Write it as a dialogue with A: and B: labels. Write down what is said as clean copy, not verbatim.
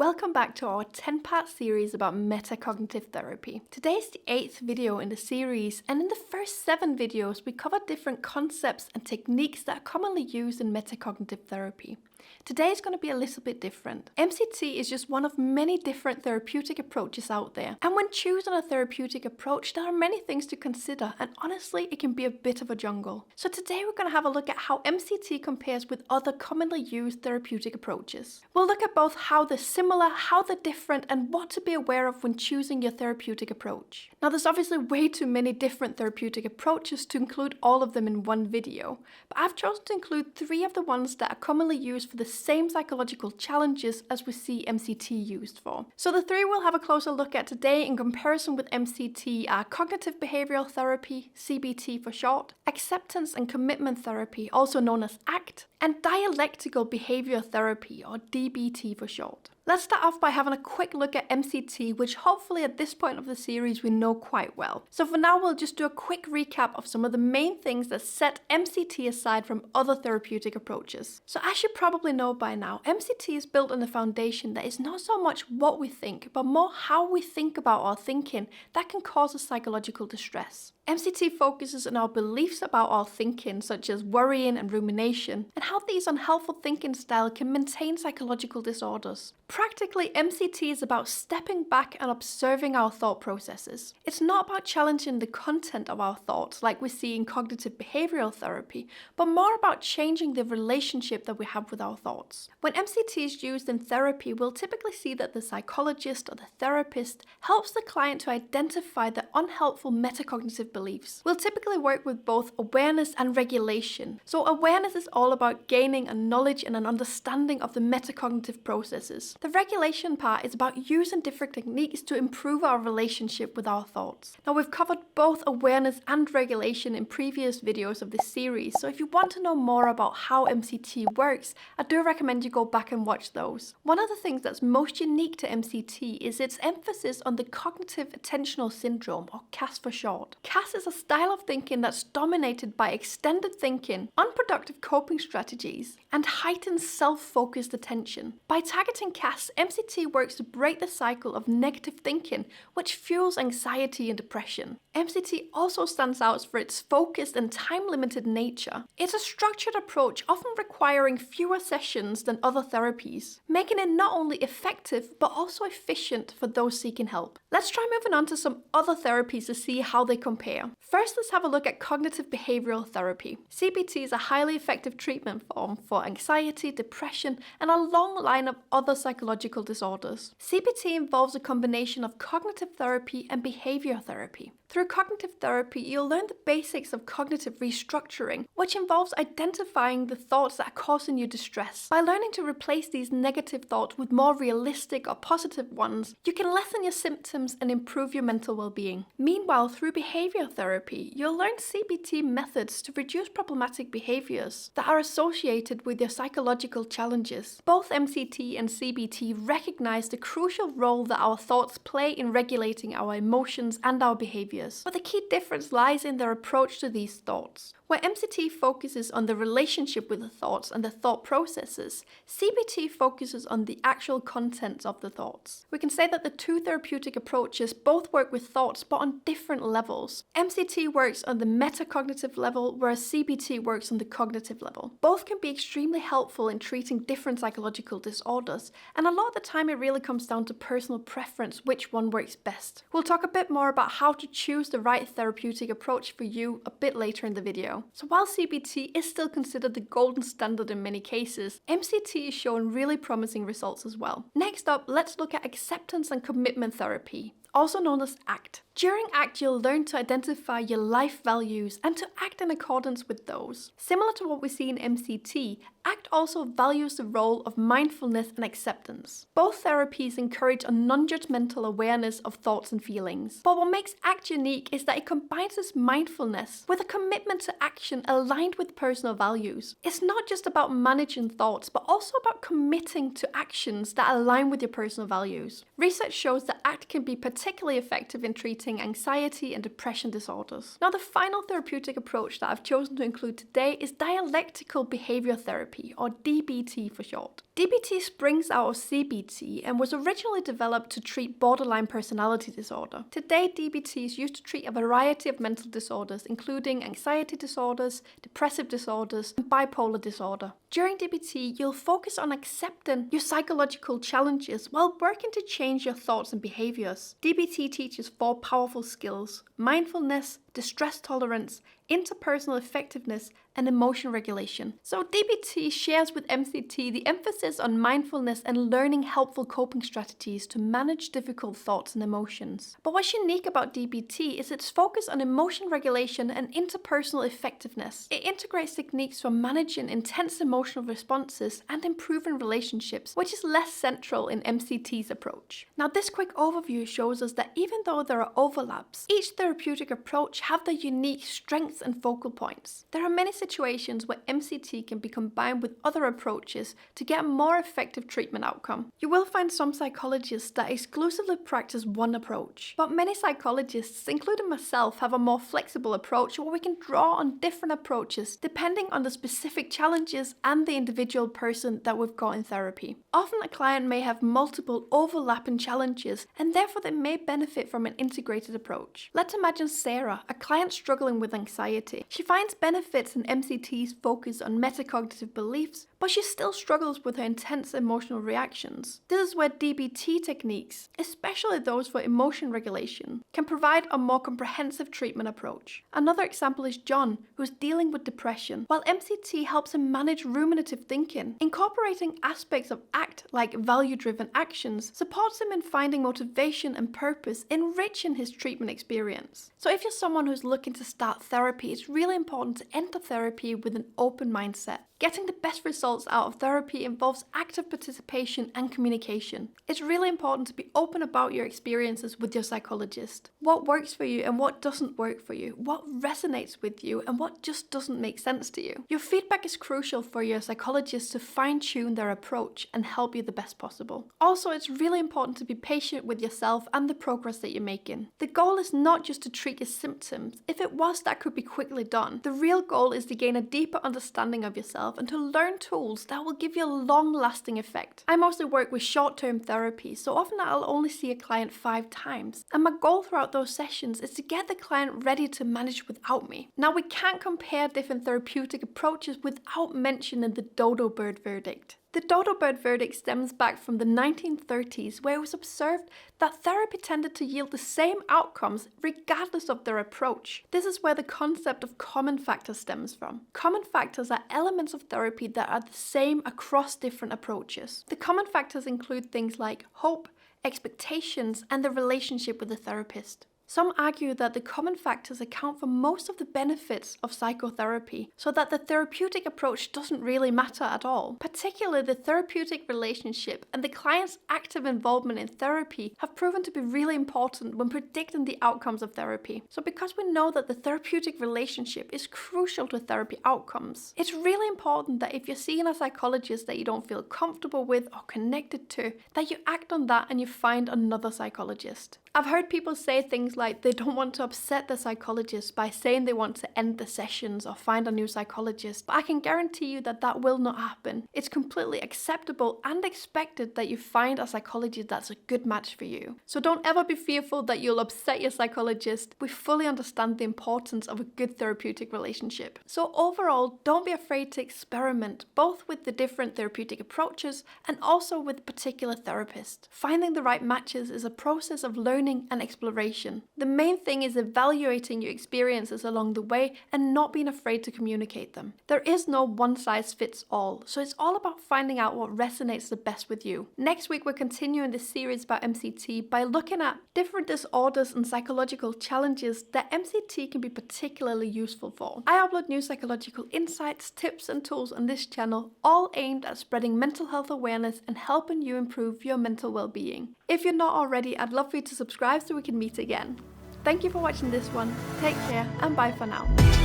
A: Welcome back to our 10-part series about metacognitive therapy. Today is the 8th video in the series, and in the first 7 videos we covered different concepts and techniques that are commonly used in metacognitive therapy. Today is going to be a little bit different. MCT is just one of many different therapeutic approaches out there, and when choosing a therapeutic approach there are many things to consider, and honestly it can be a bit of a jungle. So today we're going to have a look at how MCT compares with other commonly used therapeutic approaches. We'll look at both how they're similar, how they're different, and what to be aware of when choosing your therapeutic approach. Now there's obviously way too many different therapeutic approaches to include all of them in one video, but I've chosen to include 3 of the ones that are commonly used for the same psychological challenges as we see MCT used for. So the 3 we'll have a closer look at today in comparison with MCT are Cognitive Behavioral Therapy, CBT for short, Acceptance and Commitment Therapy, also known as ACT, and Dialectical Behavior Therapy, or DBT for short. Let's start off by having a quick look at MCT, which hopefully at this point of the series we know quite well. So for now we'll just do a quick recap of some of the main things that set MCT aside from other therapeutic approaches. So as you probably know by now, MCT is built on a foundation that is not so much what we think, but more how we think about our thinking that can cause us psychological distress. MCT focuses on our beliefs about our thinking, such as worrying and rumination, and how these unhelpful thinking style can maintain psychological disorders. Practically, MCT is about stepping back and observing our thought processes. It's not about challenging the content of our thoughts like we see in cognitive behavioral therapy, but more about changing the relationship that we have with our thoughts. When MCT is used in therapy, we'll typically see that the psychologist or the therapist helps the client to identify the unhelpful metacognitive beliefs. We'll typically work with both awareness and regulation. So awareness is all about gaining a knowledge and an understanding of the metacognitive processes. The regulation part is about using different techniques to improve our relationship with our thoughts. Now we've covered both awareness and regulation in previous videos of this series, so if you want to know more about how MCT works, I do recommend you go back and watch those. One of the things that's most unique to MCT is its emphasis on the cognitive attentional syndrome, or CAS for short. CAS is a style of thinking that's dominated by extended thinking, unproductive coping strategies, and heightened self-focused attention. By targeting CAS, MCT works to break the cycle of negative thinking, which fuels anxiety and depression. MCT also stands out for its focused and time-limited nature. It's a structured approach, often requiring fewer sessions than other therapies, making it not only effective but also efficient for those seeking help. Let's try moving on to some other therapies to see how they compare. First, let's have a look at cognitive behavioral therapy. CBT is a highly effective treatment form for anxiety, depression, and a long line of other psychological disorders. CBT involves a combination of cognitive therapy and behavior therapy. Through cognitive therapy, you'll learn the basics of cognitive restructuring, which involves identifying the thoughts that are causing you distress. By learning to replace these negative thoughts with more realistic or positive ones, you can lessen your symptoms and improve your mental well-being. Meanwhile, through behavior therapy, you'll learn CBT methods to reduce problematic behaviors that are associated with your psychological challenges. Both MCT and CBT recognize the crucial role that our thoughts play in regulating our emotions and our behaviors. But the key difference lies in their approach to these thoughts. Where MCT focuses on the relationship with the thoughts and the thought processes, CBT focuses on the actual contents of the thoughts. We can say that the 2 therapeutic approaches both work with thoughts but on different levels. MCT works on the metacognitive level, whereas CBT works on the cognitive level. Both can be extremely helpful in treating different psychological disorders, and a lot of the time it really comes down to personal preference which one works best. We'll talk a bit more about how to choose the right therapeutic approach for you a bit later in the video. So while CBT is still considered the golden standard in many cases, MCT is showing really promising results as well. Next up, let's look at acceptance and commitment therapy, also known as ACT. During ACT, you'll learn to identify your life values and to act in accordance with those. Similar to what we see in MCT, ACT also values the role of mindfulness and acceptance. Both therapies encourage a non-judgmental awareness of thoughts and feelings. But what makes ACT unique is that it combines this mindfulness with a commitment to action aligned with personal values. It's not just about managing thoughts, but also about committing to actions that align with your personal values. Research shows that ACT can be particularly effective in treating treating anxiety and depression disorders. Now, the final therapeutic approach that I've chosen to include today is Dialectical Behavior Therapy, or DBT for short. DBT springs out of CBT and was originally developed to treat borderline personality disorder. Today, DBT is used to treat a variety of mental disorders, including anxiety disorders, depressive disorders, and bipolar disorder. During DBT, you'll focus on accepting your psychological challenges while working to change your thoughts and behaviors. DBT teaches 4 powerful skills: mindfulness, distress tolerance, interpersonal effectiveness, and emotion regulation. So DBT shares with MCT the emphasis on mindfulness and learning helpful coping strategies to manage difficult thoughts and emotions. But what's unique about DBT is its focus on emotion regulation and interpersonal effectiveness. It integrates techniques for managing intense emotional responses and improving relationships, which is less central in MCT's approach. Now, this quick overview shows us that even though there are overlaps, each therapeutic approach have their unique strengths and focal points. There are many situations where MCT can be combined with other approaches to get a more effective treatment outcome. You will find some psychologists that exclusively practice one approach, but many psychologists, including myself, have a more flexible approach where we can draw on different approaches depending on the specific challenges and the individual person that we've got in therapy. Often a client may have multiple overlapping challenges and therefore they may benefit from an integrated approach. Let's imagine Sarah, a client struggling with anxiety. She finds benefits in MCT's focus on metacognitive beliefs, but she still struggles with her intense emotional reactions. This is where DBT techniques, especially those for emotion regulation, can provide a more comprehensive treatment approach. Another example is John, who's dealing with depression, while MCT helps him manage ruminative thinking. Incorporating aspects of ACT, like value-driven actions, supports him in finding motivation and purpose, enriching his treatment experience. So if you're someone who's looking to start therapy, it's really important to enter therapy with an open mindset. Getting the best results out of therapy involves active participation and communication. It's really important to be open about your experiences with your psychologist. What works for you and what doesn't work for you, what resonates with you and what just doesn't make sense to you. Your feedback is crucial for your psychologist to fine-tune their approach and help you the best possible. Also, it's really important to be patient with yourself and the progress that you're making. The goal is not just to treat your symptoms. If it was, that could be quickly done. The real goal is to gain a deeper understanding of yourself and to learn tools that will give you a long-lasting effect. I mostly work with short-term therapy, so often I'll only see a client 5 times. And my goal throughout those sessions is to get the client ready to manage without me. Now, we can't compare different therapeutic approaches without mentioning the Dodo Bird Verdict. The Dodo Bird Verdict stems back from the 1930s, where it was observed that therapy tended to yield the same outcomes regardless of their approach. This is where the concept of common factors stems from. Common factors are elements of therapy that are the same across different approaches. The common factors include things like hope, expectations, and the relationship with the therapist. Some argue that the common factors account for most of the benefits of psychotherapy, so that the therapeutic approach doesn't really matter at all. Particularly the therapeutic relationship and the client's active involvement in therapy have proven to be really important when predicting the outcomes of therapy. So because we know that the therapeutic relationship is crucial to therapy outcomes, it's really important that if you're seeing a psychologist that you don't feel comfortable with or connected to, that you act on that and you find another psychologist. I've heard people say things like they don't want to upset the psychologist by saying they want to end the sessions or find a new psychologist, but I can guarantee you that that will not happen. It's completely acceptable and expected that you find a psychologist that's a good match for you. So don't ever be fearful that you'll upset your psychologist. We fully understand the importance of a good therapeutic relationship. So overall, don't be afraid to experiment, both with the different therapeutic approaches and also with particular therapists. Finding the right matches is a process of learning and exploration. The main thing is evaluating your experiences along the way and not being afraid to communicate them. There is no one size fits all, so it's all about finding out what resonates the best with you. Next week, we're continuing this series about MCT by looking at different disorders and psychological challenges that MCT can be particularly useful for. I upload new psychological insights, tips, and tools on this channel, all aimed at spreading mental health awareness and helping you improve your mental well-being. If you're not already, I'd love for you to subscribe so we can meet again. Thank you for watching this one. Take care and bye for now.